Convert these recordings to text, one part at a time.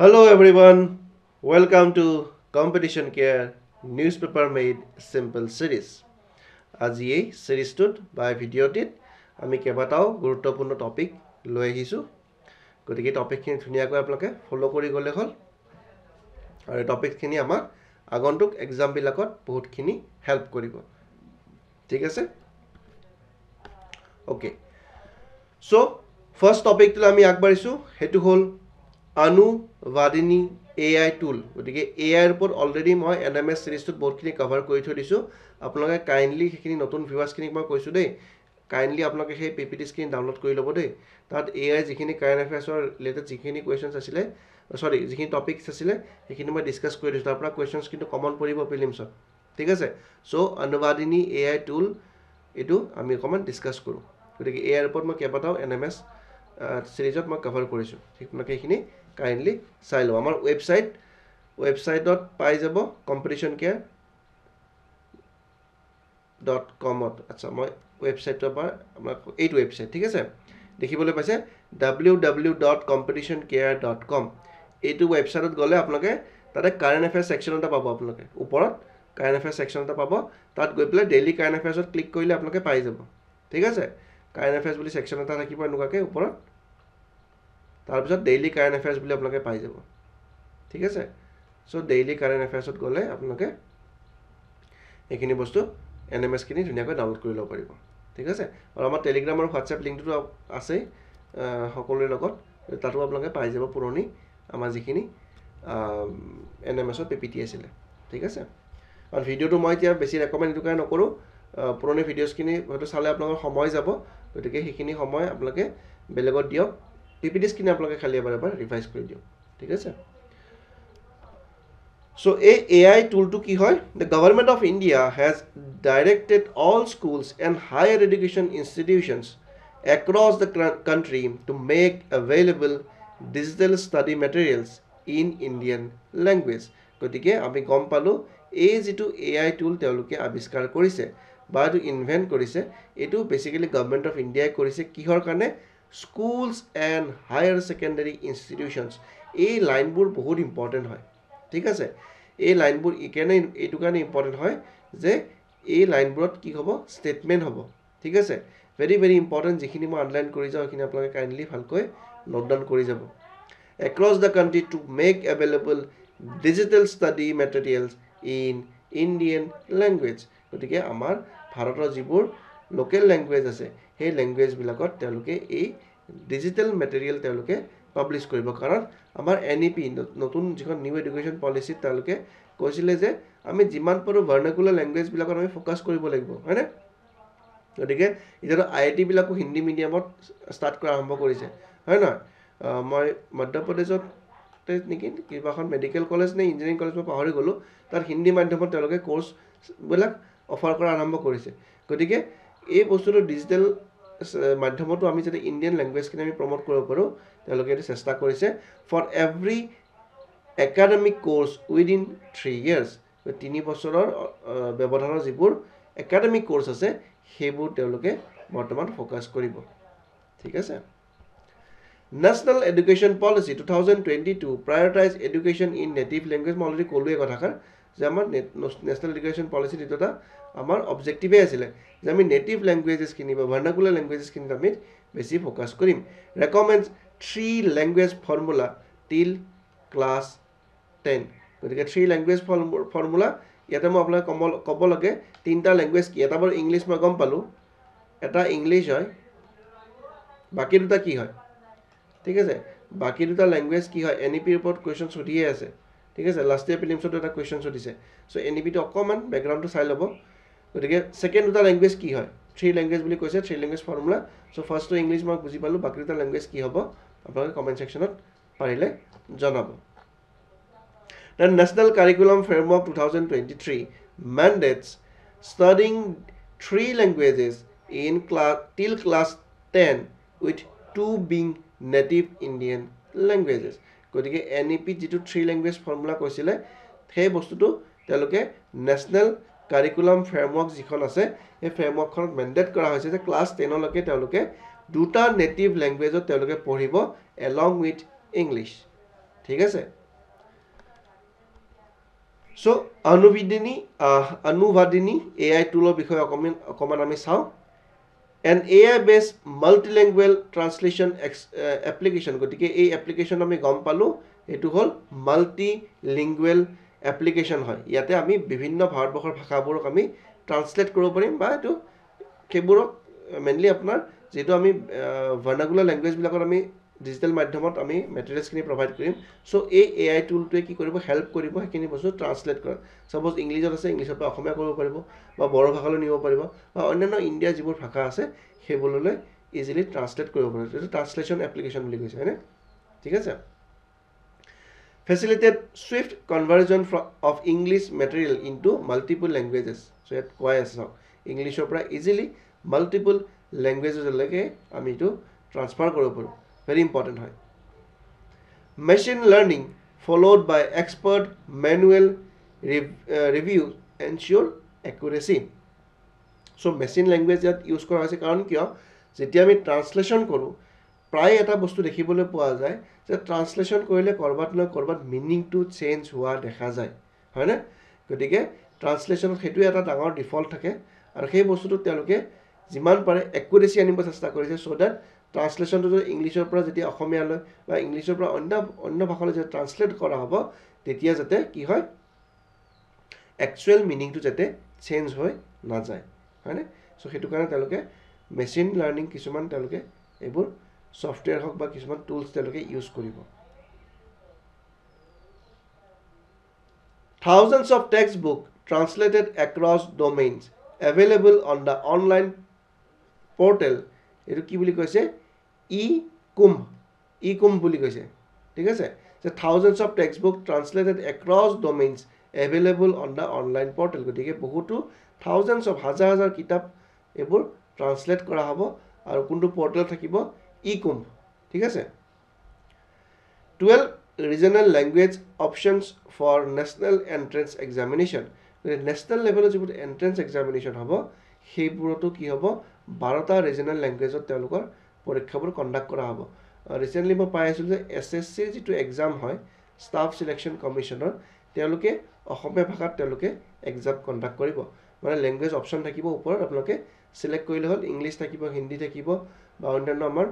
Hello everyone, welcome to Competition Care Newspaper Made Simple Series. আজি এই সিরিজটোত বা ভিডিওটিত আমি কেবাটাও গুৰুত্বপূৰ্ণ টপিক লৈ আহিছো গতিকে টপিকখিনি ধুনীয়াকৈ আপোনালোকে ফলো কৰি গলে হল আৰু টপিকখিনি আমাক আগন্তুক এক্সাম বিলাকত বহুতখিনি হেল্প কৰিব ঠিক আছে ওকে সো ফাৰ্স্ট টপিকটো আমি আগবাঢ়িছো হেতু হল অনুবাদিনী AI tool গতিকে AI ৰ ওপৰত অলৰেডি মই NMS সিৰিজটোত বহুতখিনি কভাৰ কৰি থৈ দিছো আপোনালোকে কাইন্ডলি সেইখিনি নতুন ভিউৱাৰ্ছ খিনিক মই কৈছো দেই কাইন্ডলি আপোনালোকে সেই PPT স্ক্ৰীন ডাউনলোড কৰি ল'ব দেই তাত AI যিখিনি কাৰেন্ট এফেয়াৰ্ছৰ ৰিলেটেড যিখিনি কোৱেশ্চনছ আছিলে সৰি যিখিনি টপিকছ আছিলে সেইখিনি মই ডিসকাস কৰি দিছো তাৰ পৰা কোৱেশ্চনছ কিন্তু কমন পৰিব প্ৰিলিমছত ঠিক আছে সো অনুবাদিনী AI tool এটো আমি অকমান ডিসকাস কৰো গতিকে AI ৰ ওপৰত মই কেবাটাও NMS সিৰিজত মই কভাৰ কৰিছো ঠিক আপোনালোকে এইখিনি কাইন্ডলি চাই লও আমাৰ ওয়েবসাইটত পাই যাব competitioncare.com আচ্ছা মই ওয়েবসাইটৰ পৰা আমাৰ এইটো ওয়েবসাইট ঠিক আছে দেখিবলৈ পাইছে www.competitioncare.com এইটো ওয়েবসাইটত গলে আপোনালোকে তাতে কারেন্ট এফেয়ার্স সেকশন এটা পাব আপোনালোকে ওপৰত কাৰেন্ট এফেয়াৰ্স সেকশন এটা পাব তাত গৈ পেলাই ডেইলি কাৰেন্ট এফেয়াৰ্সত ক্লিক কৰিলে আপোনালোকে পাই যাব ঠিক আছে কাৰেন্ট এফেয়াৰ্স বুলি সেকশন এটা থাকিব এনেকুৱাকে ওপৰত তাৰপিছত ডেইলি কারেন্ট এফেয়ার্স বুলি আপোনালোকে পাই যাব ঠিক আছে সো ডেইলি কারেন্ট এফেয়ার্সত গলে আপোনালোকে এইখিনি বস্তু NMS খিনি ধুনীয়াকৈ ডাউনলোড কৰি ল'ব পাৰিব ঠিক আছে আৰু আমাৰ টেলিগ্ৰাম আৰু হোৱাটসঅ্যাপ লিংকটো আছে সকলোৰে লগত তাতো আপোনালোকে পাই যাব পুৰণি আমাৰ যিখিনি NMS ৰ PPT আছিল ঠিক আছে আৰু ভিডিওটো মই এতিয়া বেছি ৰেকমেন্ড দুকাই নকৰো পুৰণি ভিডিওছ খিনি হয়তো চালে আপোনালোকৰ সময় যাব গতিকে সেইখিনি সময় আপোনালোকে বেলেগত দিয়ক PPT স্ক্ৰীন আপোনালোকে খালি এবাৰ ৰিভাইজ কৰি দিয়ক ঠিক আছে So AI tool to ki hoy the government of India has directed all schools and higher education institutions across the country to make available digital study materials in Indian language gotike ami gom palu ei jitu AI tool teluke abiskar korise ba to invent korise etu basically government of India korise kihor kane schools and higher secondary institutions ei line bur bahut important hoy ঠিক আছে এই লাইনবোৰ ইকেনে এটো কাৰণে important হয় যে এই লাইনবোৰত কি হ'ব স্টেটমেন্ট হ'ব ঠিক আছে ভেৰি ভেৰি ইম্পৰ্টেন্ট যিখিনি মই আনলাইন কৰি যাও এখিনি আপোনালোকে কাইন্ডলি ভালকৈ নোট ডাউন কৰি যাব across the country to make available digital study materials in Indian language গতিকে আমাৰ ভাৰতৰ যিবোৰ লোকেল ল্যাঙ্গুৱেজ আছে সেই ল্যাঙ্গুৱেজ বিলাকত তেওঁলোকে এই ডিজিটাল মেটেৰিয়েল তেওঁলোকে পাবলিশ কৰিব কাৰণ আমাৰ NEP নতুন যিখন নিউ এডুকেশন পলিসি তালকে কৈছিলে যে আমি যিমান পাৰো ভাৰ্নাকুলাৰ ল্যাঙ্গুৱেজ বিলাকত আমি ফোকাস কৰিব লাগিব হয়নে গতিকে ইটো IIT বিলাকো হিন্দী মিডিয়ামত স্টাৰ্ট কৰা আৰম্ভ কৰিছে হয় না মই মধ্যপ্ৰদেশত নেকি কিবাখন মেডিকেল কলেজ নে ইঞ্জিনিয়াৰিং কলেজ মই পাহৰি গলো তাৰ হিন্দী মাধ্যমত তেওঁলোকে কোৰ্স বিলাক অফাৰ কৰা আৰম্ভ কৰিছে গতিকে এই বস্তুটো ডিজিটাল মাধ্যমতো আমি যদি ইন্ডিয়ান ল্যাঙ্গুৱেজ কিনে আমি প্ৰমোট কৰিব পাৰো তেওঁলোকে এটো চেষ্টা কৰিছে for every academic course within 3 years 3 বছৰৰ ব্যৱধানৰ যিবোৰ একাডেমিক কোৰ্স আছে সেইবোৰ তেওঁলোকে বৰ্তমান ফোকাস কৰিব ঠিক আছে National Education Policy 2022 prioritize education in native language মই অলৰেডি ক'লোৱে কথাকাৰ যে আমাৰ ন্যাশনাল এডুকেশন পলিসি দিটোটা আমাৰ অবজেক্টিভে আছিল যে আমি নেটিভ ল্যাঙ্গুৱেজেস কিনি বা ভাৰ্নাকুলাৰ ল্যাঙ্গুৱেজেস কিনি আমি বেছি ফোকাস কৰিম ৰেকমেন্ডস 3 ল্যাঙ্গুৱেজ ফৰ্মুলা টিল ক্লাস 10 গতিকে 3 ল্যাঙ্গুৱেজ ফৰ্মুলা ইয়াতে মই আপোনাক ক'ব লাগে তিনটা ল্যাঙ্গুৱেজ কি এটা বৰ ইংলিশ মই গম পালো এটা ইংলিশ হয় বাকি দুটা কি হয় ঠিক আছে বাকি দুটা ল্যাঙ্গুৱেজ কি হয় NEP ৰ ওপৰত কোৱেশ্চন সুধিয়ে আছে ঠিক আছে লাষ্ট ইয়াৰ প্ৰিলিমছত এটা কোৱেশ্চন সুধিছে সো NEP টো অকমান ব্যাকগ্ৰাউণ্ডটো চাই লব গতিকে সেকেন্ড দুটা ল্যাঙ্গুৱেজ কি হয় 3 ল্যাঙ্গুৱেজ বুলি কৈছে 3 ল্যাঙ্গুৱেজ ফৰ্মুলা সো ফাৰ্স্ট টো ইংলিশ মই বুজি পালো বাকি দুটা ল্যাঙ্গুৱেজ কি হ'ব আপোনালোকে কমেন্ট সেকশনত পাৰিলে জনাব The National Curriculum Framework 2023 mandates studying 3 languages in till class 10 with 2 being native Indian languages গতিকে NEP যেটো 3 ল্যাঙ্গুৱেজ ফৰ্মুলা কৈছিলে সেই বস্তুটো তেওঁলোকে ন্যাশনাল কাৰিকুলাম ফ্ৰেমৱৰ্ক যিখন আছে এই ফ্ৰেমৱৰ্কখনত মেন্ডেট কৰা হৈছে যে ক্লাস 10 লৈকে তেওঁলোকে দুটা নেটিভ ল্যাঙ্গুৱেজত তেওঁলোকে পঢ়িব along with English ঠিক আছে সো অনুবাদিনী AI টুলৰ বিষয়ে অকমান আমি চাওঁ an AI based multilingual translation application গতিকে এই এপ্লিকেশন আমি গম পালো এটো হল multilingual application হয় ইয়াতে আমি বিভিন্ন ভাৰতবৰ্ষৰ ভাষাবোৰক আমি ট্ৰান্সলেট কৰিব পাৰিম বা এটো কেবোৰক মেইনলি আপোনাৰ যেটো আমি ভাৰ্নাকুলাৰ ল্যাঙ্গুৱেজ বিলাকত আমি ডিজিটাল মাধ্যমত আমি মেটেৰিয়েলছ খিনি প্ৰভাইড কৰিম সো এই AI টুলটোৱে কি কৰিব হেল্প কৰিব হেখিনি বস্তু ট্ৰান্সলেট কৰা সাপোজ ইংলিছত আছে ইংলিছৰ পৰা অসমীয়া কৰিব পাৰিব বা বড়ো ভাষালৈ নিব পাৰিব বা অন্যান্য ইণ্ডিয়াৰ যিবোৰ ভাষা আছে সেইবোৰলৈ ইজিলি ট্ৰান্সলেট কৰিব পাৰিব এটো ট্ৰান্সলেচন এপ্লিকেশন বুলি কৈছে হয়নে ঠিক আছে facilitate swift conversion of English material into multiple languages so it কৈ আছে ইংলিছৰ পৰা ইজিলি multiple languages লৈকে আমি এটো ট্ৰান্সফাৰ কৰিব পাৰো very important হয় machine learning followed by expert manual review ensure accuracy so machine language ইয়াত ইউজ কৰা হৈছে কাৰণ কিয় যেতিয়া আমি ট্ৰান্সলেচন কৰো প্ৰায় এটা বস্তু দেখিবলৈ পোৱা যায় যে ট্ৰান্সলেচন কৰিলে কৰবাত মিনিং টু চেঞ্জ হোৱা দেখা যায় হয় না গতিকে ট্ৰান্সলেচনত হেতু এটা ডাঙৰ ডিফল্ট থাকে আৰু সেই বস্তুটো তেওঁলোকে যিমান পাৰে একুৰেসি আনিব চেষ্টা কৰিছে সো দ্যাট ট্ৰান্সলেচনটো যদি ইংলিছৰ পৰা যেতিয়া অসমীয়ালৈ বা ইংলিছৰ পৰা অন্য ভাষালৈ যেতিয়া ট্ৰান্সলেট কৰা হ'ব তেতিয়া যাতে কি হয় একচুৱেল মিনিংটো যাতে চেঞ্জ হৈ না যায় হয়নে সো হেতু কাৰণে তেওঁলোকে মেচিন লাৰ্নিং কিছুমান তেওঁলোকে এবোৰ সফটওয়্যাৰ হক বা কিছুমান টুলস তেওঁলোকে ইউজ কৰিব thousands of textbook translated across domains available on the online portal এটো কি বুলি কৈছে e-kum বুলি কৈছে ঠিক আছে যে thousands of textbook translated across domains available on the online portal গতিকে বহুতো thousands of হাজাৰ কিতাপ এবোৰ ট্ৰান্সলেট কৰা হ'ব আৰু কোনটো পোৰ্টেল থাকিব e-kum ঠিক আছে 12 regional language options for national entrance examination national level of entrance examination হ'ব সেইবোৰতো কি হ'ব 12টা ৰিজনাল ল্যাঙ্গুৱেজত তেওঁলোকৰ পৰীক্ষাবোৰ কণ্ডাক্ট কৰা হ'ব ৰিসেন্টলি মই পাই আছো যে এসএসসি যেটো এক্সাম হয় ষ্টাফ সিলেকশন কমিশনৰ তেওঁলোকে অসমীয়া ভাষাত তেওঁলোকে এক্সাম কণ্ডাক্ট কৰিব মানে ল্যাঙ্গুৱেজ অপচন থাকিব ওপৰত আপোনালোকে সিলেক্ট কৰিলে হ'ল ইংলিশ থাকিব হিন্দী থাকিব বা অন্যান্য আমাৰ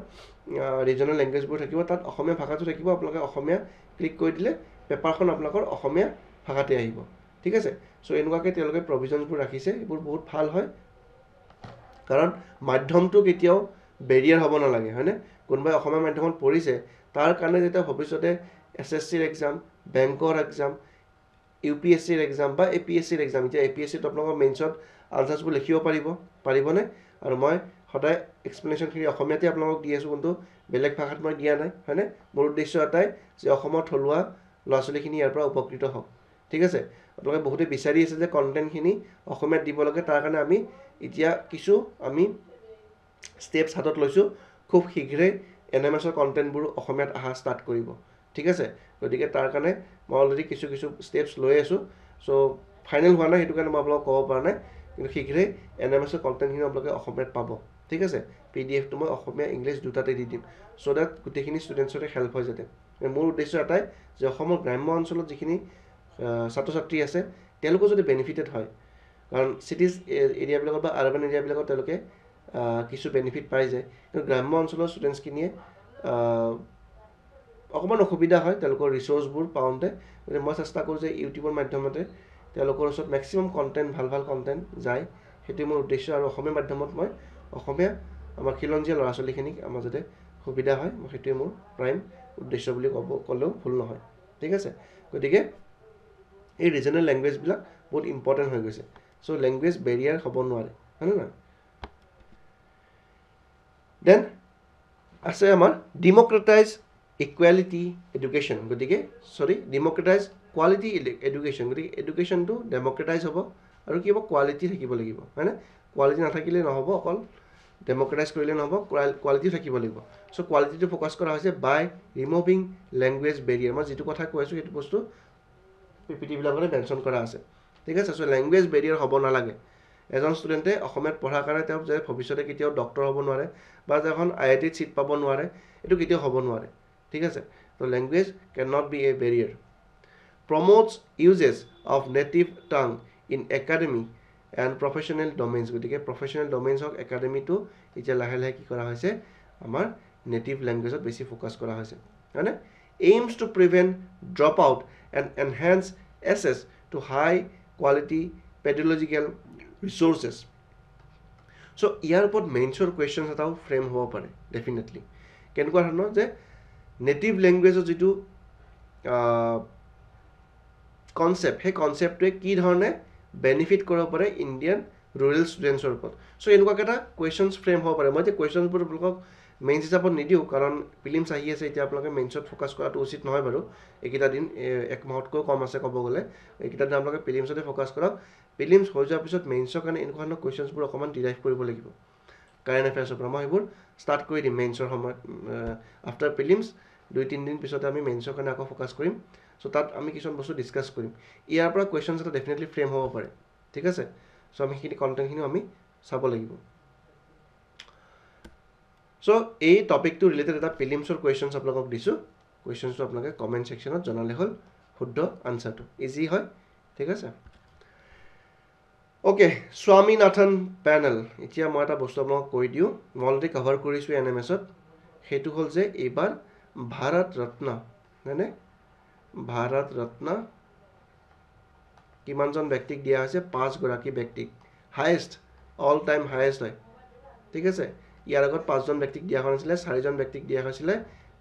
ৰিজনাল ল্যাঙ্গুৱেজবোৰ থাকিব তাত অসমীয়া ভাষাটো থাকিব আপোনালোকে অসমীয়া ক্লিক কৰি দিলে পেপাৰখন আপোনালোকৰ অসমীয়া ভাষাতে আহিব ঠিক আছে সো এনেকুৱাকৈ তেওঁলোকে প্ৰভিজনবোৰ ৰাখিছে এইবোৰ বহুত ভাল হয় কাৰণ মাধ্যমটো কেতিয়াও বেৰিয়াৰ হ'ব নালাগে হয়নে কোনবাই অসমীয়া মাধ্যমত পঢ়িছে তাৰ কাৰণে যেটা ভৱিষ্যতে এসএসসিৰ এক্সাম বেংকৰ এক্সাম ইউপিএসসিৰ এক্সাম বা এপিএসসিৰ এক্সাম এতিয়া এপিএসসিত আপোনালোকৰ মেইনছত আনসাৰ্সবোৰ লিখিব পাৰিবনে আৰু মই সদায় এক্সপ্লেনেশনখিনি অসমীয়াতে আপোনালোকক দি আছো কিন্তু বেলেগ ভাষাত মই দিয়া নাই হয়নে মোৰ উদ্দেশ্য এটাই যে অসমৰ থলুৱা ল'ৰা-ছোৱালীখিনি ইয়াৰ পৰা উপকৃত হওক ঠিক আছে আপোনালোকে বহুতে বিচাৰি আছে যে কন্টেন্টখিনি অসমীয়াত দিব লাগে তাৰ কাৰণে আমি এতিয়া কিছু আমি স্টেপস হাতত লৈছো খুব শীঘ্ৰে এনএমএছৰ কন্টেন্টবোৰ অসমীয়াত আহা ষ্টাৰ্ট কৰিব ঠিক আছে গতিকে তাৰ কাৰণে মই অলৰেডি কিছু স্টেপস লৈ আছো সো ফাইনাল হোৱা নাই হেতু কাৰণে মই আপোনালোকক ক'ব পৰা নাই কিন্তু শীঘ্ৰে এনএমএছৰ কন্টেন্টখিনি আপোনালোকে অসমীয়াত পাব ঠিক আছে পিডিএফ টো মই অসমীয়া ইংলিশ দুটাতে দি দিম সো দ্যাট গোটেইখিনি ষ্টুডেন্টছৰে হেল্প হৈ যাতে মোৰ উদ্দেশ্য এটাই যে অসমৰ গ্ৰাম্য অঞ্চলত যিখিনি ছাত্ৰ ছাত্ৰী আছে তেওঁলোক যদি বেনিফিটেড হয় কাৰণ সিটিজ এৰিয়াবিলাকত বা আৰবান এৰিয়াবিলাকত তেওঁলোকে কিছু বেনিফিট পাই যায় কিন্তু গ্ৰাম্য অঞ্চলৰ ষ্টুডেন্টছখিনিয়ে অকমান অসুবিধা হয় তেওঁলোকৰ ৰিসোৰ্সবোৰ পাওঁতে গতিকে মই চেষ্টা কৰোঁ যে ইউটিউবৰ মাধ্যমতে তেওঁলোকৰ ওচৰত ম্যাক্সিমাম কন্টেন্ট ভাল কন্টেন্ট যায় হেতু মোৰ উদ্দেশ্য আৰু অসমীয়া মাধ্যমত মই অসমীয়া আমাৰ খিলঞ্জীয়া ল'ৰা-ছোৱালীখিনিক আমাৰ যাতে সুবিধা হয় মই হেতু মোৰ প্ৰাইম উদ্দেশ্য বুলি ক'লেও ভুল নহয় ঠিক আছে গতিকে এই ৰিজনাল ল্যাঙ্গুৱেজ বিলাক বহুত ইম্পৰ্টেন্ট হৈ গৈছে সো ল্যাঙ্গুৱেজ বেৰিয়াৰ হ'ব নোৱাৰে হয়নে না দেন আছে আমাৰ ডেমোক্ৰেটাইজ ইকুৱেলিটি এডুকেশ্যন গতিকে ডেমোক্ৰেটাইজ কোৱালিটি এডুকেশ্যন গতিকে এডুকেশ্যনটো ডেমোক্ৰেটাইজ হ'ব আৰু কি হ'ব কোৱালিটি থাকিব লাগিব হয়নে কোৱালিটি নাথাকিলে নহ'ব অকল ডেমোক্ৰেটাইজ কৰিলে নহ'ব কোৱালিটি থাকিব লাগিব সো কোৱালিটিটো ফোকাস কৰা হৈছে বাই ৰিমুভিং ল্যাঙ্গুৱেজ বেৰিয়াৰ মই যেটো কথা কৈছো হেতু বস্তু পিপিটি বিলাকতে মেনশন কৰা আছে ঠিক আছে সো ল্যাঙ্গুৱেজ বেৰিয়াৰ হ'ব নালাগে এজন ষ্টুডেন্টে অসমীয়াত পঢ়াৰ কাৰণে তেওঁ যে ভৱিষ্যতে কেতিয়াও ডক্টৰ হ'ব নোৱাৰে বা যখন আইআইটিত সিট পাব নোৱাৰে এটো কেতিয়াও হ'ব নোৱাৰে ঠিক আছে So language cannot be a barrier. Promotes uses of native tongue in academy and professional domains. গতিকে professional domains হওক academy to এতিয়া লাহে লাহে কি কৰা হৈছে আমাৰ native language ত বেছি ফোকাস কৰা হৈছে হয়নে aims to prevent dropout and enhance access to high quality pedagogical resources. So ইয়াৰ ওপৰত মেইনছৰ কোৱেশ্চনছ এটাও ফ্ৰেম হ'ব পাৰে ডেফিনেটলি কেনেকুৱা ধৰণৰ যে নেটিভ লেংগুৱেজৰ যিটো কনসেপ্ট সেই কনসেপ্টটোৱে কি ধৰণে বেনিফিট কৰিব পাৰে ইণ্ডিয়ান ৰুৰেল ষ্টুডেণ্টছৰ ওপৰত সো এনেকুৱা এটা কোৱেশ্চনছ ফ্ৰেম হ'ব পাৰে মই যে কোৱেশ্চনছবোৰ আপোনালোকক মেইনছ হিচাপত নিদিওঁ কাৰণ ফিলিমছ আহি আছে এতিয়া আপোনালোকে মেইনছত ফ'কাছ কৰাটো উচিত নহয় বাৰু এইকেইটা দিন এক মাহতকৈ কম আছে ক'ব গ'লে এইকেইটা দিন আপোনালোকে ফিলিমছতে ফ'কাছ কৰক ফিলিমছ হৈ যোৱাৰ পিছত মেইনছৰ কাৰণে এনেকুৱা ধৰণৰ কুৱেশ্যনছবোৰ অকণমান ডিৰাইভ কৰিব লাগিব কাৰেণ্ট এফেয়াৰ্ছৰ পৰা মই সেইবোৰ ষ্টাৰ্ট কৰি দিম মেইনছৰ সময়ত আফটাৰ ফিলিমছ 2-3 দিন পিছতে আমি মেইনছৰ কাৰণে আকৌ ফ'কাছ কৰিম সো তাত আমি কিছুমান বস্তু ডিছকাছ কৰিম ইয়াৰ পৰা কুৱেশ্যনছ এটা ডেফিনেটলি ফ্ৰেম হ'ব পাৰে ঠিক আছে সো আমি সেইখিনি কণ্টেণ্টখিনিও আমি চাব লাগিব সো এই টপিকটো ৰিলেটেড এটা ফিলিমছৰ কুৱেশ্যনছ আপোনালোকক দিছোঁ কুৱেশ্যনছটো আপোনালোকে কমেণ্ট ছেকশ্যনত জনালে হ'ল শুদ্ধ আনচাৰটো ইজি হয় ঠিক আছে Okay, Swaminathan panel. এতিয়া মই এটা বস্তু আপোনাক কৈ দিও মই অলৰেডি কভাৰ কৰিছো এনএমএছত হেতু হল যে এবাৰ ভাৰত ৰত্ন মানে ভাৰত ৰত্ন কিমানজন ব্যক্তিক দিয়া হৈছে 5 গৰাকী ব্যক্তিক হাইয়েষ্ট অল টাইম হাইয়েষ্ট হয় ঠিক আছে ইয়াৰ আগত 5 জন ব্যক্তিক দিয়া হৈছিল 4 জন ব্যক্তিক দিয়া হৈছিল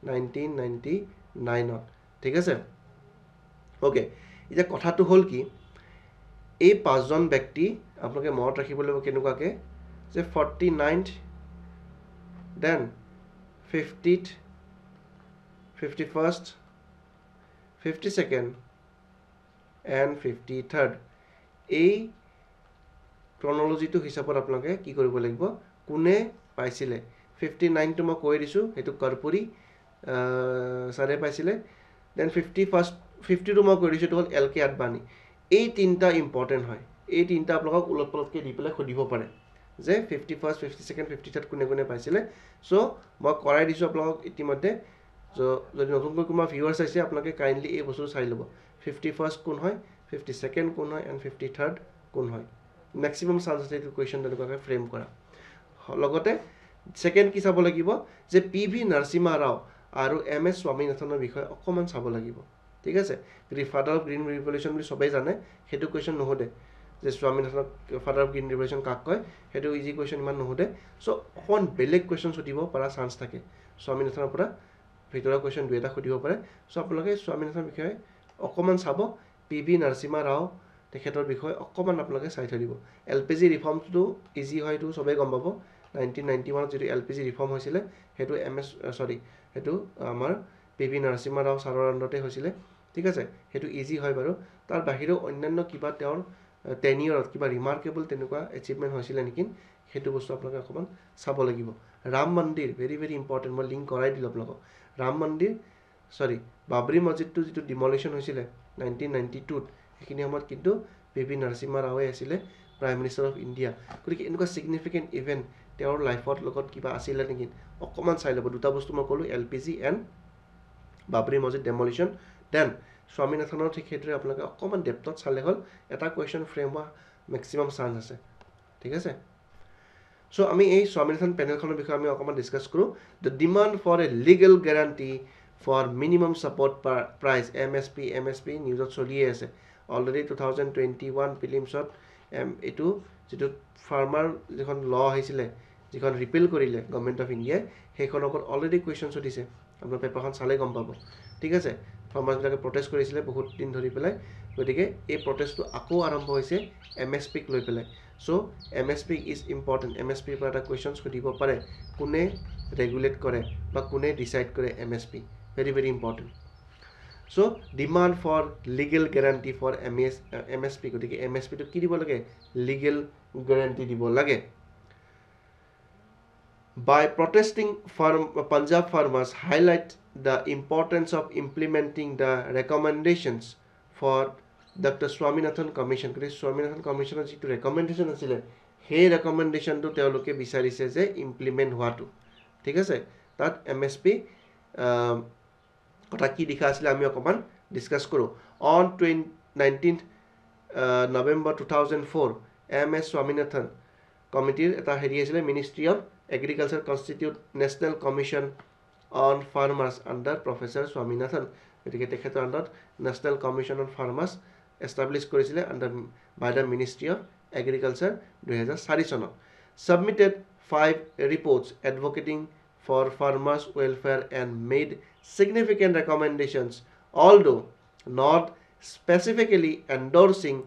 1999 ত ঠিক আছে ওকে এতিয়া কথাটো হল কি এই 5 জন ব্যক্তি আপোনালোকে মনত ৰাখিব লাগিব কেনেকুৱাকে যে 49th then 50th 51st 52nd and 53rd এই ক্ৰনলজিটো হিচাপত আপোনালোকে কি কৰিব লাগিব কোনে পাইছিলে 59 টো মই কৈ দিছো হেতু কৰপুৰি সাৰে পাইছিলে then 50 টো মই কৈ দিছো তো হল এলকে আদবানি এই তিনটা ইম্পৰ্টেন্ট হয় এই তিনটা আপোনালোকক উলটপলটকে দি পেলাই খুদিব পাৰে যে 51st 52nd 53rd কোনে কোনে পাইছিলে সো মই কৰাই দিছো আপোনালোকক ইতিমধ্যে যদি নতুনকৈ কোনোবা ভিউৱাৰ্ছ আছে আপোনালোকে কাইন্ডলি এই বস্তু চাই ল'ব 51st কোন হয় 52nd কোন হয় and 53rd কোন হয় ম্যাক্সিমাম চান্স আছে এই কোৱেশ্চন তেনেকুৱাকৈ ফ্ৰেম কৰা লগতে সেকেন্ড কি চাব লাগিব যে পিভি নৰসিমহা ৰাও আৰু এমএস স্বামীনাথনৰ বিষয়ে অকমান চাব লাগিব ঠিক আছে ফাদাৰ অফ গ্ৰীণ ৰিভলিউচন বুলি সবেই জানে হেতু কোৱেশ্চন নহদে যে স্বামীনাথনক ফাদাৰ অফ গ্ৰীণ ৰিভলিউচন কাক কয় হেতু ইজি কোৱেশ্চন ইমান নহদে সো অকন বেলেগ কোৱেশ্চন সুধিব পৰা চান্স থাকে স্বামীনাথনৰ পৰা ভিতৰৰ কোৱেশ্চন দুটা সুধিব পাৰে সো আপোনালোকে স্বামীনাথনৰ বিষয়ে অকমান চাব পিভি নৰসিমহা ৰাও তেখেতৰ বিষয়ে অকমান আপোনালোকে চাই থৈ দিব এলপিজি ৰিফৰ্মটো ইজি হয়তো সবেই গম পাব 1991 যেটো এলপিজি ৰিফৰ্ম হৈছিল হেতু এমএস সৰি হেতু আমাৰ পিভি নৰসিমহা ৰাও সাৰৰ আণ্ডৰতে হৈছিল ঠিক আছে হেতু ইজি হয় বাৰু তাৰ বাহিৰেও অন্যান্য কিবা তেওঁৰ টেনিয়ৰত কিবা ৰিমাৰ্কেবল তেনেকুৱা এচিভমেন্ট হৈছিল নেকি হেতু বস্তু আপোনালোকে অকমান চাব লাগিব ৰাম মন্দিৰ ভেৰি ভেৰি ইম্পৰ্টেন্ট মই লিংক কৰাই দিলো আপোনালোকক ৰাম মন্দিৰ সৰি বাবৰি মছজিদটো যেটো ডিমলিশন হৈছিল 1992 ত এইখিনি সময়ত কিন্তু পিভি নৰসিমহা ৰাওয়ে আছিল প্ৰাইম মিনিষ্টাৰ অফ ইণ্ডিয়া গতিকে এনেকুৱা সিগনিফিকেন্ট ইভেন্ট তেওঁৰ লাইফত লগত কিবা আছিল নেকি অকমান চাই ল'ব দুটা বস্তু মই কলো এলপিজি এণ্ড বাবৰি মছজিদ ডেমলিশন দেন স্বামীনাথনৰ ঠিক হেতুৰে আপোনালোকে অকমান ডেপথত চালে হল এটা কোৱেশ্চন ফ্ৰেম হোৱা ম্যাক্সিমাম চান্স আছে ঠিক আছে সো আমি এই স্বামীনাথন পেনেলখনৰ বিষয়ে আমি অকমান ডিসকাস কৰো the demand for a legal guarantee for minimum support price MSP নিউজত চলিয়ে আছে অলৰেডি 2021 ফিলিমছত এটো যেটো ফাৰ্মাৰ যখন ল আহিছিলে যিখন ৰিপিল কৰিলে গভৰ্নমেন্ট অফ ইণ্ডিয়া সেইখনৰ ওপৰত অলৰেডি কোৱেশ্চন দিছে আপোনাৰ পেপাৰখন চালে গম পাব ঠিক আছে ফাৰ্মাৰবিলাকে প্ৰটেষ্ট কৰিছিলে বহুত দিন ধৰি পেলাই গতিকে এই প্ৰটেষ্টটো আকৌ আৰম্ভ হৈছে এমএসপি ক লৈ পেলাই so MSP is important MSP পৰা এটা কোৱেশ্চন সুধিব পাৰে কোনে ৰেগুলেট কৰে বা কোনে ডিসাইড কৰে MSP very very important so demand for legal guarantee for MSP গতিকে এমএসপি টো কি দিব লাগে লিগেল গ্যাৰান্টি দিব লাগে By protesting, Punjab farmers highlight the importance of implementing the recommendations for Dr. Swaminathan Commission. Swaminathan Commission is a recommendation. Hey recommendation to teoloke bisarise je implement hoatu. ঠিক আছে তাত MSP কথা কি লিখা আছিলে আমি অকমান ডিসকাস কৰো on 19th November 2004 MS Swaminathan কমিটিৰ এটা হেৰি আছিল ministry of agriculture constitute national commission on farmers under professor Swaminathan গতিকে তেখেতৰ আন্ডাৰত national commission on farmers establish কৰিছিলে under by the ministry of agriculture 2004 চনত submitted 5 reports advocating for farmers welfare and made significant recommendations although not specifically endorsing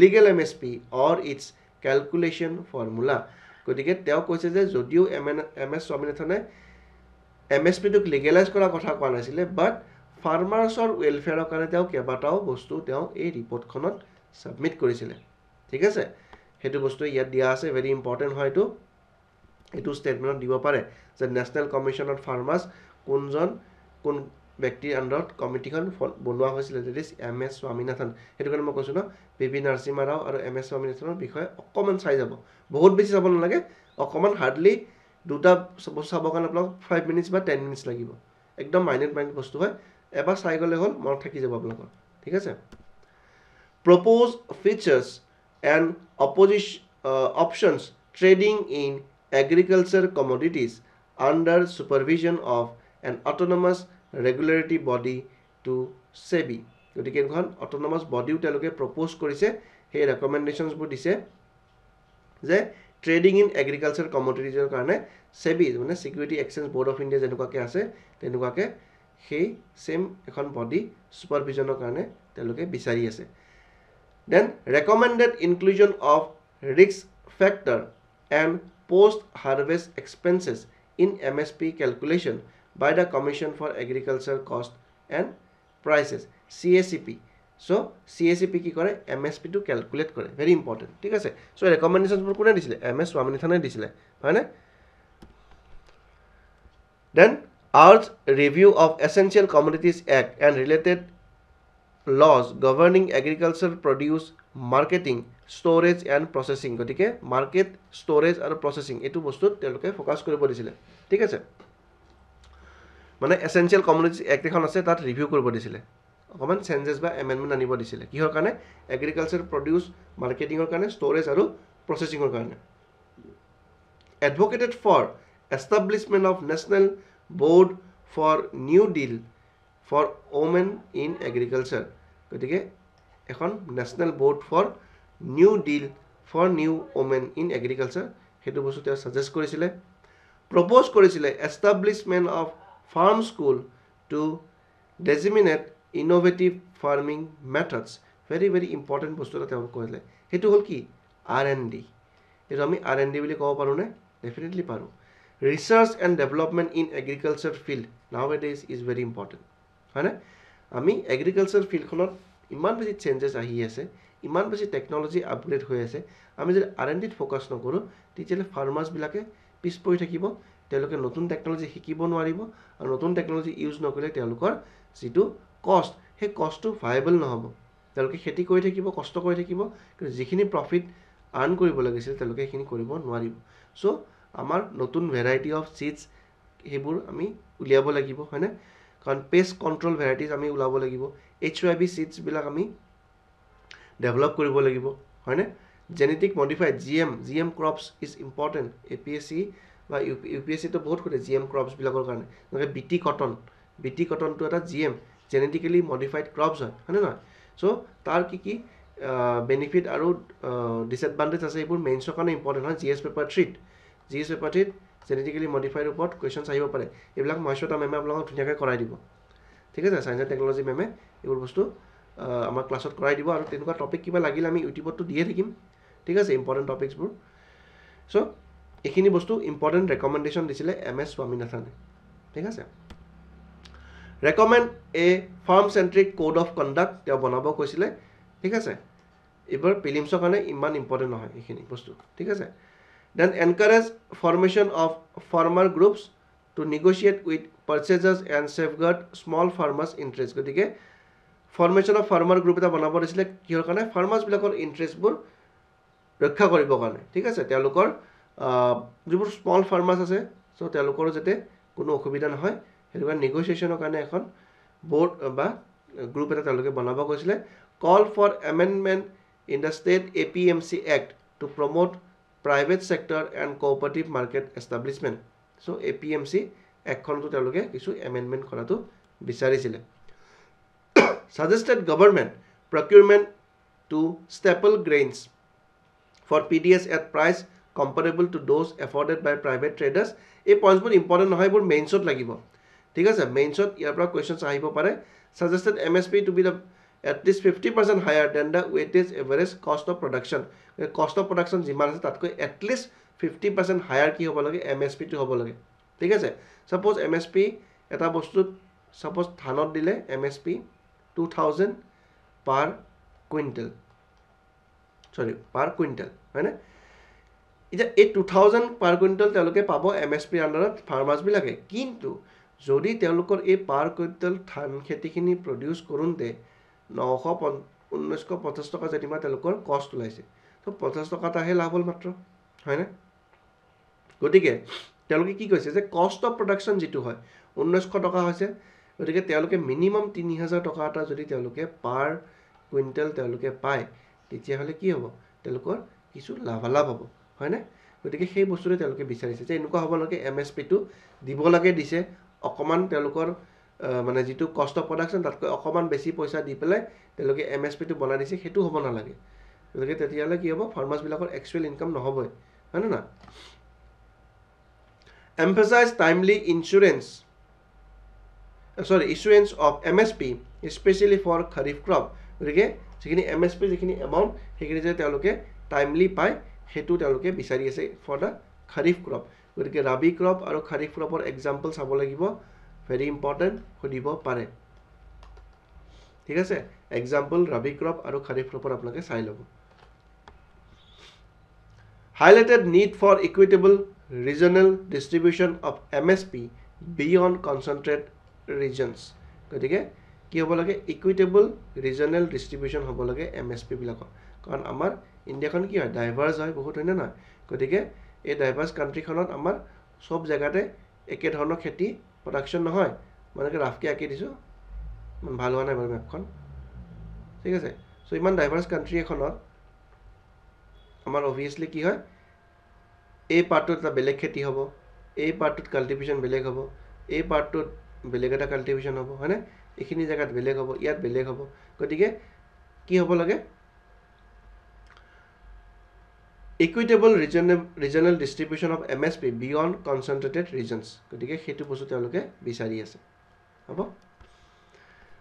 legal MSP or its calculation formula গতিকে তেওঁ কৈছে যে যদিও MS স্বামীনাথনে MSP টোক legalise কৰা কথা কোৱা নাছিলে বাট ফাৰ্মাৰ্ছৰ ওয়েলফেয়াৰৰ কাৰণে তেওঁ কেবাটাও বস্তু তেওঁ এই ৰিপৰ্টখনত সাবমিট কৰিছিলে ঠিক আছে হেতু বস্তু ইয়াত দিয়া আছে ভেৰি ইম্পৰ্টেন্ট হয় এটো স্টেটমেন্টত দিব পাৰে যে নেশনেল কমিশন অফ ফাৰ্মাৰ্স কোন ব্যক্তিৰ আন্ডাৰত কমিটিখন বনোৱা হৈছিল দ্যাট ইজ MS স্বামীনাথন হেতু কাৰণে মই কৈছো ন পিপি নৰসিমা ৰাও আৰু MS স্বামীনাথনৰ বিষয়ে অকমান চাই যাব বহুত বেছি চাব নালাগে অকমান হাৰ্ডলি দুটা চাব কাৰণে আপোনাক 5 মিনিটস বা 10 মিনিটস লাগিব একদম মাইনত বস্তু হয় এবাৰ চাই গলে হল মন থাকি যাব আপোনাক ঠিক আছে propose features and options trading in agriculture commodities under supervision of an autonomous regulatory body to SEBI গতিকে এখন autonomous body তেলকে propose কৰিছে সেই recommendations বোৰ দিছে যে trading in agriculture commodities ৰ কাৰণে SEBI মানে Security Exchange Board of India যেনেকুৱাকে আছে তেনেকুৱাকে সেই সেম এখন body supervisionৰ কাৰণে তেলকে বিচাৰি আছে then recommended inclusion of risk factor and post harvest expenses in MSP calculation by the Commission for Agriculture Cost and Prices CACP so CACP কি কৰে MSP to calculate কৰে very important ঠিক আছে so recommendations বোৰ কোনে দিছিলে MS স্বামীনাথনে দিছিলে হয়নে then urge review of Essential Commodities Act and related laws governing agricultural produce marketing storage and processing গতিকে market storage আৰু processing এটো বস্তুত তেলকে ফোকাস কৰিব দিছিলে ঠিক আছে মানে Essential Commodities Act এখন আছে তাত ৰিভিউ কৰিব দিছিলে অকমান চেঞ্জেস বা এমেন্ডমেন্ট আনিব দিছিলে কিহৰ কাৰণে এগ্ৰিকালচাৰ প্ৰডিউস মাৰ্কেটিংৰ কাৰণে ষ্টৰেজ আৰু প্ৰসেসিংৰ কাৰণে advocated for establishment of national board for new deal for women in agriculture গতিকে এখন national board for new deal for new women in agriculture হেতু বস্তু তেওঁ সাজেস্ট কৰিছিলে প্ৰপোজ কৰিছিলে establishment of farm school to designate innovative farming methods very very important বস্তু তেওঁ কৈলে হেতু হল কি R&D এটো আমি R&D বুলি কব পাৰো নে ডেফিনেটলি পাৰো research and development in agriculture field nowadays is very important হয়নে আমি এগ্রিকালচার ফিল্ডখনত ইমান বেছি চেঞ্জেস আহি আছে ইমান বেছি টেকনলজি আপগ্ৰেড হৈ আছে আমি যদি R&D ত ফোকাস নকৰো তেতিয়ালে ফাৰ্মাৰ্স বিলাকে পিছ পৰি থাকিব তেওঁলোকে নতুন টেকনলজি শিকিব নোৱাৰিব আৰু নতুন টেকনলজি ইউজ নকৰিলে তেওঁলোকৰ যেটো কষ্ট হে কষ্টটো ভায়াবল নহব তেওঁলোকে খেতি কৰি থাকিব কষ্ট কৰি থাকিব কিন্তু যিখিনি প্ৰফিট আৰ্ন কৰিব লাগিছিল তেওঁলোকে এইখিনি কৰিব নোৱাৰিব সো আমাৰ নতুন ভেৰাইটি অফ সিডস হেবোৰ আমি উলিয়াব লাগিব হয়নে কাৰণ পেষ্ট কন্ট্ৰোল ভেৰাইটিজ আমি উলাব লাগিব HYB সিডস বিলাক আমি ডেভেলপ কৰিব লাগিব হয়নে genetic modified GM crops is important APSC বা UPSC তো বহুত কৰে GM ক্ৰপস বিলাকৰ কাৰণে মানে BT কটন তো এটা GM জেনেটিক্যালি মডিফাইড ক্ৰপস হয় না সো তাৰ কি বেনিফিট আৰু ডিসএডভান্টেজ আছে এইবোৰ মেইনছৰ কাৰণে ইম্পৰ্টেন্ট হয় GS পেপাৰ 3 জেনেটিক্যালি মডিফাইড ওপৰত কোৱেশ্চনছ আহিব পাৰে এইবিলাক মইছটা মেমে আপোনাক ধুনিয়াকৈ কৰাই দিব ঠিক আছে সায়েন্স এণ্ড টেকনলজি মেমে এইবোৰ বস্তু আমাৰ ক্লাছত কৰাই দিব আৰু তেনেকুৱা টপিক কিবা লাগিলে আমি ইউটিউবত দিয়ে থাকিম ঠিক আছে ইম্পৰ্টেন্ট টপিকসবোৰ সো এখিনি বস্তু ইম্পৰ্টেন্ট ৰেকমেন্ডেশন দিছিলে MS স্বামীনাথনে ঠিক আছে recommend a farm centric code of conduct তেওঁ বনাব কৈছিলে ঠিক আছে এবাৰ প্ৰিলিমছৰ কাৰণে ইমান ইম্পৰ্টেন্ট নহয় এখিনি বস্তু ঠিক আছে then encourage formation of farmer groups to negotiate with purchasers and safeguard small farmers interest গতিকে formation of farmer group এটা বনাব দিছিলে কিহৰ কাৰণে farmers বিলাকৰ ইন্টাৰেষ্ট বোৰ ৰক্ষা কৰিব কাৰণে ঠিক আছে তেওঁলোকৰ যিবোৰ স্মল ফাৰ্মাৰ্স আছে সো তেওঁলোকৰ যেতে কোনো অসুবিধা নহয় হেতু কাৰণে নেগোসিয়েশনৰ কাৰণে এখন বোৰ্ড বা গ্ৰুপ এটা তেওঁলোকে বনাব কৈছিলে call for amendment in the state APMC Act to promote private sector and cooperative market establishment so' APMC এক্টখনতো তেওঁলোকে কিছু এমেণ্ডমেণ্ট কৰাটো বিচাৰিছিলে suggested government procurement to staple grains for PDS at price comparable to those afforded by private traders এই পইণ্টছবোৰ important নহয় এইবোৰ মেইনছত লাগিব ঠিক আছে মেইনছত ইয়াৰ পৰা কুৱেশ্যনছ আহিব পাৰে suggested MSP to be the at least 50% higher than the weightage average cost of production cost of production যিমান আছে তাতকৈ at least 50% higher কি হ'ব লাগে MSP টো হ'ব লাগে ঠিক আছে suppose MSP এটা বস্তুত suppose ধানত দিলে MSP 2000 per quintal sorry per quintal হয় না এটা এই 2000 per quintal তেওঁলোকে পাব MSP আন্ডাৰত ফাৰ্মাৰ্ছ বিলাকে কিন্তু যদি তেওঁলোকৰ এই per quintal ধান খেতিখিনি প্ৰডিউস কৰোঁতে 1950 টকা যেনিবা তেওঁলোকৰ কষ্ট ওলাইছে তো 50 টকাটাহে লাভ হ'ল মাত্ৰ হয় না গতিকে তেওঁলোকে কি কৈছে যে কষ্ট অফ প্ৰডাকশন যেটো হয় 1900 টকা হৈছে গতিকে তেওঁলোকে মিনিমাম 3000 টকা এটা যদি তেওঁলোকে পাৰ কুইন্টাল তেওঁলোকে পায় তেতিয়া হলে কি হ'ব তেওঁলোকৰ কিছু লাভালাভ হ'ব হয় না গতিকে সেই বস্তুৰে তেওঁলোকে বিচাৰিছে যে এনেকুৱা হ'ব লাগে এমএসপি টো দিব লাগে দিছে অকমান তেওঁলোকৰ মানে যেটো কষ্ট অফ প্ৰডাকশন তাতকৈ অকমান বেছি পইচা দি পেলাই তেওঁলোকে এমএসপি টো বনাই দিছে হেতু হ'ব না লাগে গতিকে তেতিয়ালে কি হ'ব ফাৰ্মাৰ্ছ বিলাকৰ একচুয়াল ইনকাম নহবই হয় না emphasize timely issuance of MSP especially for kharif crop গতিকে যিখিনি MSP যিখিনি amount সেইখিনি যে তেওঁলোকে টাইমলি পায় হেতু তেওঁলোকে বিচাৰি আছে for the kharif crop গতিকে rabi crop আৰু kharif cropৰ এক্সাম্পল চাব লাগিব very important খুদিব পাৰে ঠিক আছে এক্সাম্পল rabi crop আৰু kharif cropৰ আপোনালোকে চাই ল'ব highlighted need for equitable regional distribution of MSP beyond concentrated regions গতিকে কি হ'ব লাগে equitable regional distribution হ'ব লাগে MSP বিলাকৰ কাৰণ আমাৰ ইন্ডিয়াখন কি হয় ডাইভাৰ্স হয় বহুত হয় না গতিকে এই ডাইভাৰ্স কান্ট্ৰিখনত আমাৰ সব জায়গাতে একে ধৰণৰ খেতি প্ৰডাকশন নহয় মানে ৰাফকে আকি দিছো ভাল হোৱা নাই বাৰু মেপখন ঠিক আছে সো ইমান ডাইভাৰ্স কান্ট্ৰি এখনত আমাৰ obviously কি হয় এই পাৰ্টত এটা বেলেগ খেতি হ'ব এই পাৰ্টত কাল্টিভেশন বেলেগ হ'ব এই পাৰ্টত বেলেগ এটা কাল্টিভেশন হ'ব হয়নে এখিনি জায়গাত বেলেগ হ'ব ইয়াত বেলেগ হ'ব গতিকে কি হ'ব লাগে equitable regional distribution of MSP beyond concentrated regions গতিকে হেতু বস্তু তেওঁলোকে বিচাৰি আছে হ'ব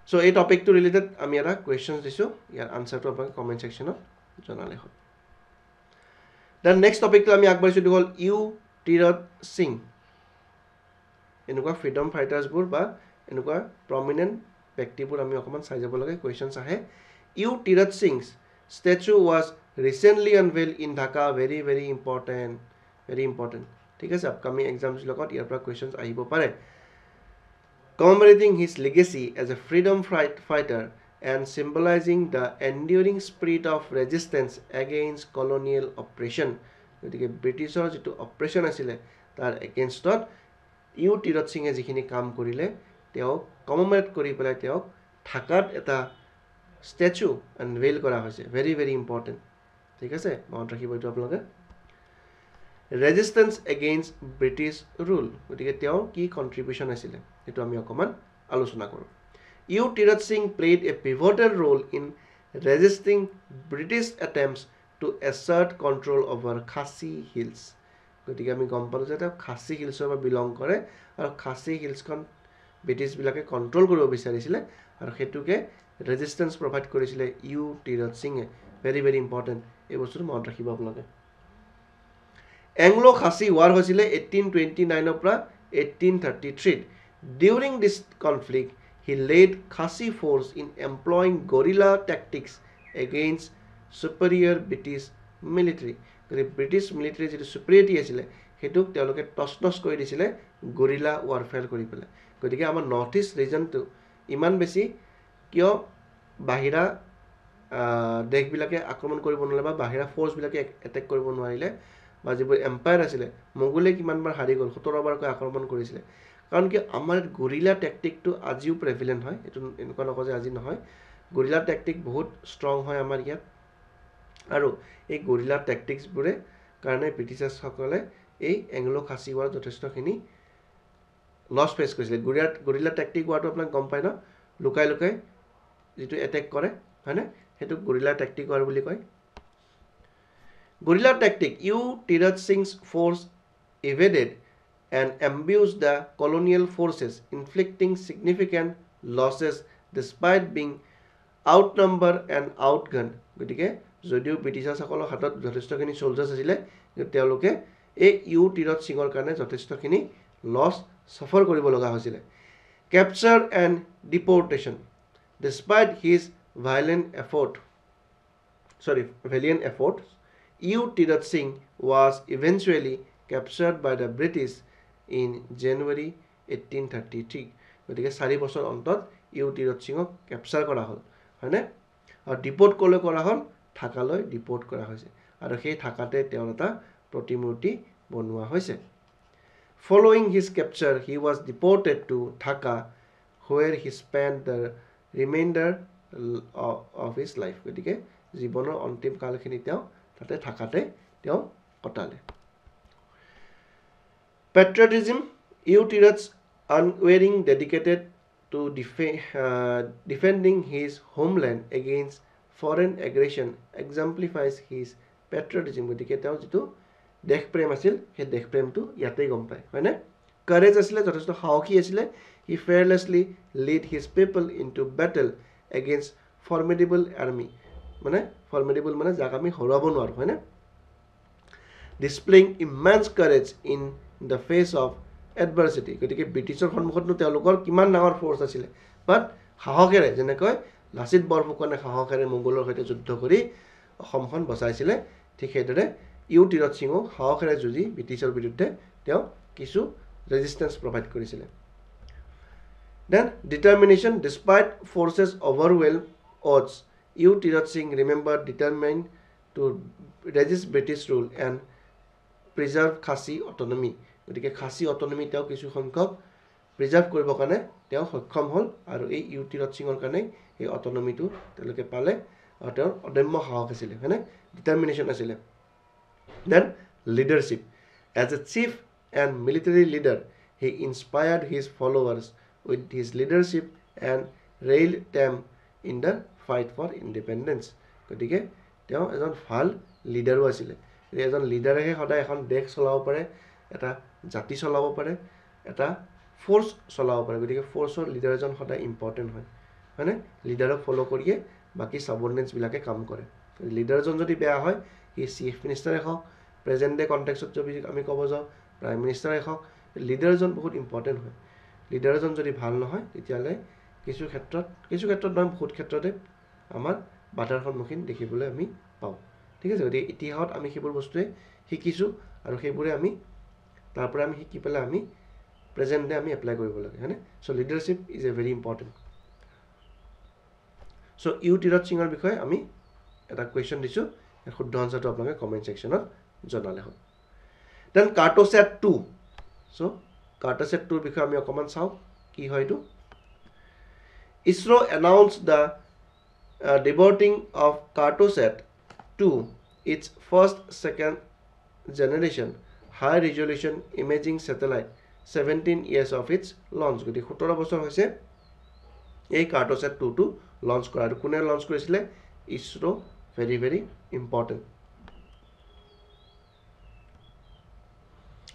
সো এই টপিকটো ৰিলেটেড আমি এটা কোৱেশ্চনছ দিছো ইয়াৰ আনসাৰটো আপোনাক কমেন্ট সেকশনত জনালে হ'ল The next topic to আমি আগবাঢ়িছো দিগল ইউ টিৰত সিং এনেকুৱা ফ্ৰিডম ফাইটাৰ্স বুৰ বা এনেকুৱা প্ৰমিনেন্ট ব্যক্তিবোৰ আমি অকমান চাই যাব লাগে কোৱেশ্চনছ আহে U টিৰত সিং's statue was recently unveiled in Dhaka very important ঠিক আছে আপকামিং এক্সামছ লগত ইয়াৰ পৰা কোৱেশ্চনছ আহিব পাৰে commemorating his legacy as a freedom fighter and symbolizing the enduring spirit of resistance against colonial oppression গতিকে ব্ৰিটিছৰ যেটো অপাৰেশন আছিল তাৰ এগেইনষ্টত ইউ টিৰত সিংহে যিখিনি কাম কৰিলে তেওঁ কমেমোৰেট কৰি পেলাই তেওঁ ঢাকাত এটা স্ট্যাচু আনভেইল কৰা হৈছে very important ঠিক আছে মনত ৰাখিব এইটো আপোনালোকে ৰেজিস্ট্যান্স এগেইনষ্ট ব্ৰিটিছ ৰুল গতিকে তেওঁ কি কন্ট্ৰিবিউশন আছিল এটো আমি অকমান আলোচনা কৰো U Tirot Sing played a pivotal role in resisting British attempts to assert control over Khasi Hills গতিকে আমি গম পালো যে তেওঁ খাসী হিলছৰ পৰা বিলং কৰে আৰু খাসী হিলছখন ব্ৰিটিছ বিলাকে কন্ট্ৰোল কৰিব বিচাৰিছিল আৰু হেতুকে ৰেজিস্ট্যান্স প্ৰভাইড কৰিছিল ইউ টিৰত সিংহে very important এই বস্তুটো মনত ৰাখিব আপোনালোকে Anglo Khasi war হৈছিল 1829 পৰা 1833 during this conflict he led Khasi force in employing guerrilla tactics against superior British military the British military যেটো superiority আছিল হেতুক তেওঁলোকে টসনস কৰি দিছিল guerrilla warfare কৰি পেলে গতিকে আমাৰ নৰ্থ ইষ্ট ৰিজনটো ইমান বেছি কিয় বাহিৰা দেশ বিলাকে আক্ৰমণ কৰিব নলে বা বাহিৰা ফোৰ্স বিলাকে এটেক কৰিব নোৱাৰিলে বা যিবোৰ এম্পায়াৰ আছিল মোগলে কিমানবাৰ হাৰি গল 17 বাৰকৈ আক্ৰমণ কৰিছিল কাৰণ কি আমাৰ গৰিলা টেকটিকটো আজিও প্ৰেভিলেণ্ট হয়, এইটো এনেকুৱা নকওঁ যে আজি নহয়। গৰিলা টেকটিক বহুত ষ্ট্ৰং হয় আমাৰ ইয়াত, আৰু এই গৰিলা টেকটিক্সবোৰে কাৰণে ব্ৰিটিছাৰসকলে এই এংলো খাচী ৱাৰ যথেষ্টখিনি লছ ফেচ কৰিছিলে। গৰিলা টেকটিক ৱাৰটো আপোনাক গম পায় ন, লুকাই লুকাই যিটো এটেক কৰে, হয়নে, সেইটোক গৰিলা টেকটিক ৱাৰ বুলি কয়। Guerrilla tactic, Tiraj Singh's force evaded and ambushed the colonial forces, inflicting significant losses despite being outnumbered and outgunned. গতিকে যদিও ব্ৰিটিছাৰসকলৰ হাতত যথেষ্টখিনি চলজাৰ্ছ আছিলে, কিন্তু তেওঁলোকে এই টিৰথ সিঙৰ কাৰণে যথেষ্টখিনি লছ চাফাৰ কৰিব লগা হৈছিলে। Capture and deportation. Despite his valiant efforts, Tiraj Singh was eventually captured by the British in January 1833. গতিকে 4 বছৰ অন্তত টিৰথ সিঙক কেপচাৰ কৰা হ'ল, হয়নে, আৰু ডিপোৰ্ট ক'লৈ কৰা হ'ল, ঢাকালৈ ডিপোৰ্ট কৰা হৈছে, আৰু সেই ঢাকাতে তেওঁৰ এটা প্ৰতিমূৰ্তি বনোৱা হৈছে। Following his capture, he was deported to Dhaka, where he spent the remainder of his life. গতিকে জীৱনৰ অন্তিম কালখিনি তেওঁ তাতে ঢাকাতে তেওঁ কটালে। Patriotism, Tiraj unwavering dedicated to defending his homeland against foreign aggression exemplifies his patriotism. গতিকে তেওঁ যিটো দেশ প্ৰেম আছিল, সেই দেশ প্ৰেমটো ইয়াতেই গম পায়, হয়নে। কাৰেজ আছিলে, যথেষ্ট সাহসী আছিলে। He fearlessly led his people into battle against formidable army. মানে ফৰ্মিডেবল মানে যাক আমি হৰুৱাব নোৱাৰোঁ, হয়নে। Displaying immense courage in the face of adversity. গতিকে ব্ৰিটিছৰ সন্মুখতনো তেওঁলোকৰ কিমান ডাঙৰ ফ'ৰ্চ আছিলে, বাট সাহসেৰে, যেনেকৈ লাচিত বৰফুকনে সাহসেৰে মোগলৰ সৈতে যুদ্ধ কৰি অসমখন বচাইছিলে, ঠিক সেইদৰে টিৰথ সিঙো সাহসেৰে যুঁজি ব্ৰিটিছৰ বিৰুদ্ধে তেওঁ কিছু ৰেজিষ্টেঞ্চ প্ৰভাইড কৰিছিলে। Then determination, despite forces overwhelm odds, Tiraj Singh remembered determined to resist British rule and preserve Khasi autonomy. গতিকে খাচী অটনমি তেওঁ কিছু সংখ্যক প্ৰিজাৰ্ভ কৰিবৰ কাৰণে তেওঁ সক্ষম হ'ল, আৰু এই টিৰথ সিঙৰ কাৰণে এই অটনমিটো তেওঁলোকে পালে, আৰু তেওঁৰ অদম্য সাহস আছিলে, হয়নে, ডিটাৰমিনেশ্যন আছিলে। Then leadership. As a chief and military leader, he inspired his followers with his leadership and railed them in the fight for independence. গতিকে তেওঁ এজন ভাল লিডাৰো আছিলে। এজন লিডাৰেহে সদায় এখন দেশ চলাব পাৰে, এটা জাতি চলাব পাৰে, এটা ফ'ৰ্চ চলাব পাৰে। গতিকে ফ'ৰ্চৰ লিডাৰ এজন সদায় ইম্পৰ্টেণ্ট হয়, হয়নে, লিডাৰক ফ'ল' কৰিয়ে বাকী ছাবঅৰ্ডিনেটছবিলাকে কাম কৰে। লিডাৰজন যদি বেয়া হয়, সি চিফ মিনিষ্টাৰে হওক, প্ৰেজেণ্ট ডে কণ্টেক্সত যদি আমি ক'ব যাওঁ প্ৰাইম মিনিষ্টাৰে হওক, লিডাৰজন বহুত ইম্পৰ্টেণ্ট হয়। লিডাৰজন যদি ভাল নহয়, তেতিয়াহ'লে কিছু ক্ষেত্ৰত নহয়, বহুত ক্ষেত্ৰতে আমাৰ বাধাৰ সন্মুখীন দেখিবলৈ আমি পাওঁ, ঠিক আছে। গতিকে ইতিহাসত আমি সেইবোৰ বস্তুৱে শিকিছোঁ, আৰু সেইবোৰে আমি তাৰ পৰা আমি শিকি পেলাই আমি প্ৰেজেণ্ট ডে আমি এপ্লাই কৰিব লাগে, হয়নে। So' leadership is a very important. So' Tirot সিঙৰ বিষয়ে আমি এটা কুৱেশ্যন দিছোঁ, শুদ্ধ আনচাৰটো আপোনালোকে কমেণ্ট ছেকশ্যনত জনালে হ'ল। দেন কাৰ্ট'ছেট 2। চ' কাৰ্ট'ছেট 2ৰ বিষয়ে আমি অকণমান চাওঁ, কি হয় এইটো। ISRO announce the debuting of Cartosat 2, its first second generation high resolution imaging satellite, 17 years of its launch. গতিকে 17 বছৰ হৈছে এই কাৰ্ট'ছেট 2টো লঞ্চ কৰা। আৰু কোনে লঞ্চ কৰিছিলে? ইছৰো। Very very important.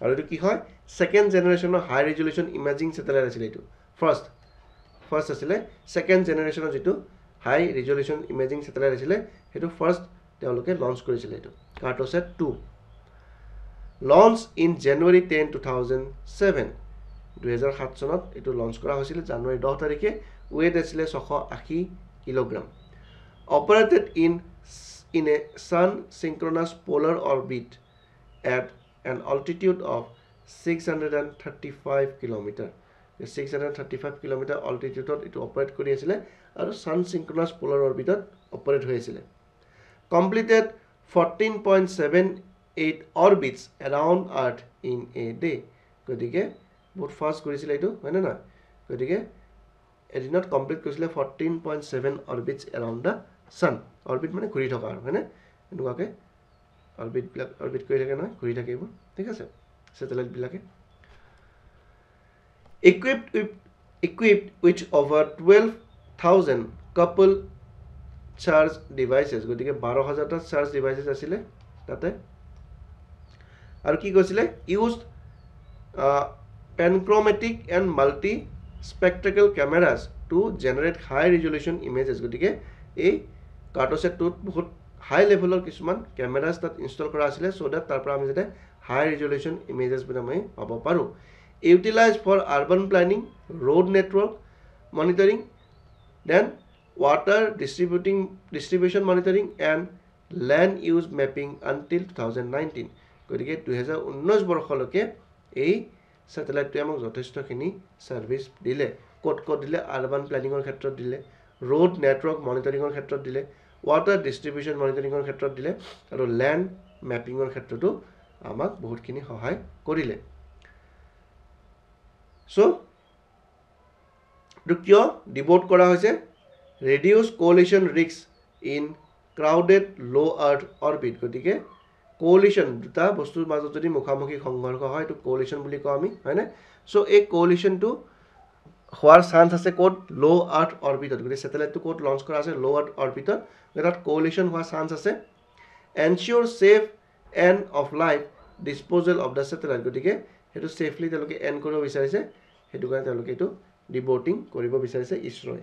আৰু এইটো কি হয়? ছেকেণ্ড জেনেৰেশ্যনৰ হাই ৰিজলিউশ্যন ইমেজিং ছেটেলাইট আছিলে এইটো। ফাৰ্ষ্ট আছিলে। ছেকেণ্ড জেনেৰেশ্যনৰ যিটো হাই ৰিজলিউশ্যন ইমেজিং ছেটেলাইট আছিলে, সেইটো ফাৰ্ষ্ট তেওঁলোকে লঞ্চ কৰিছিলে, এইটো কাৰ্ট'ছেট 2। লঞ্চ ইন জানুৱাৰী 10, 2007। 2007 চনত এইটো লঞ্চ কৰা হৈছিলে, জানুৱাৰী 10 তাৰিখে। ৱেইট আছিলে 680 kilogram. Operated in a sun synchronous polar orbit at an altitude of 635 kilometre. 635 kilometre অল্টিটিউডত এইটো অপাৰেট কৰি আছিলে, আৰু ছান চিংক্ৰনাছ পোলাৰ অৰ্বিটত অপাৰেট হৈ আছিলে। Completed 14.78 orbits around earth in a day. গতিকে বহুত ফাষ্ট কৰিছিলে এইটো হয়নে নহয় গতিকে এদিনত কমপ্লিট কৰিছিলে 14.7 orbits around the sun orbit মানে ঘূৰি থকা আৰু হয়নে এনেকুৱাকৈ অৰবিটবিলাক অৰবিট কৰি থাকে নহয় ঘূৰি থাকে এইবোৰ ঠিক আছে ছেটেলাইটবিলাকে equipped with over 12,000 couple charge devices গতিকে 12,000টা চাৰ্জ ডিভাইচেছ আছিলে তাতে আৰু কি কৈছিলে used panchromatic and multi spectacle cameras to generate high resolution images গতিকে এই কাৰ্টোছেটটোত বহুত হাই লেভেলৰ কিছুমান কেমেৰাছ তাত ইনষ্টল কৰা আছিলে so that তাৰ পৰা আমি যাতে হাই ৰেজলিউশ্যন ইমেজেছ বুলি আমি পাব পাৰোঁ utilized for urban planning road network monitoring then water distribution monitoring and land use mapping until 2019 গতিকে 2019 বৰ্ষলৈকে এই স্যাটেলাইটটো আমাক যথেষ্টখিনি সাৰ্ভিস দিলে ক'ত দিলে আৰবান প্ল্যানিংৰ ক্ষেত্ৰত দিলে road network monitoringৰ ক্ষেত্ৰত দিলে water distribution monitoringৰ ক্ষেত্ৰত দিলে আৰু land mappingৰ ক্ষেত্ৰতো আমাক বহুতখিনি সহায় কৰিলে so কিয় ডিভোট কৰা হৈছে reduce collision risks in crowded low earth orbit গতিকে coalition দুটা বস্তুৰ মাজত যদি মুখামুখি সংঘৰ্ষ হয় তো coalition বুলি কওঁ আমি হয়নে সো এই coalition টো হোৱাৰ চান্স আছে কোড লো আৰ্থ অৰবিটত গতিকে স্যাটেলাইটটো কোড লঞ্চ কৰা আছে লো আৰ্থ অৰবিটত যেটাত কোলিশন হোৱাৰ চান্স আছে ensure safe end of life disposal of the satellite গতিকে হেতু সেফলি তেওঁলোকে এণ্ড কৰিব বিচাৰিছে হেতু কাৰণে তেওঁলোকে এটো ডিবোটিং কৰিব বিচাৰিছে ইছৰোই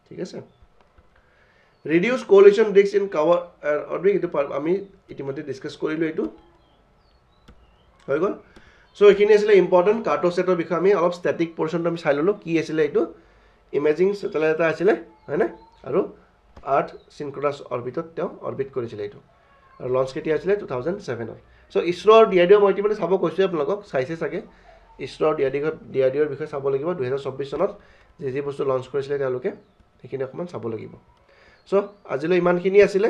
ঠিক আছে reduce collision risk in cover orbit এটো আমি ইতিমধ্যে ডিসকাস কৰিলো এটো হৈ গল So, এখিনি আছিলে ইম্পৰ্টেন্ট কাৰ্টোছেটৰ বিষয়ে আমি অলপ স্ট্যাটিক পোৰশনটো আমি চাই ললো কি আছিলে এটো ইমেজিং স্যাটেলাইট এটা আছিলে হয়নে আৰু আৰ্থ সিনক্ৰোনাছ অৰবিটত তেওঁ অৰবিট কৰিছিলে এটো আৰু লঞ্চ কেতিয়া আছিলে 2007 ত সো ইছৰোৰ ডিআৰডিও মই ইতিমধ্যে চাব কৈছো আপোনালোকক চাইছে চাগে ইছৰোৰ ডিআৰডিওৰ বিষয়ে চাব লাগিব 2024 চনত যে বস্তু লঞ্চ কৰিছিলে তেওঁলোকে এখিনি অকমান চাব লাগিব সো আজিলৈ ইমানখিনি আছিলে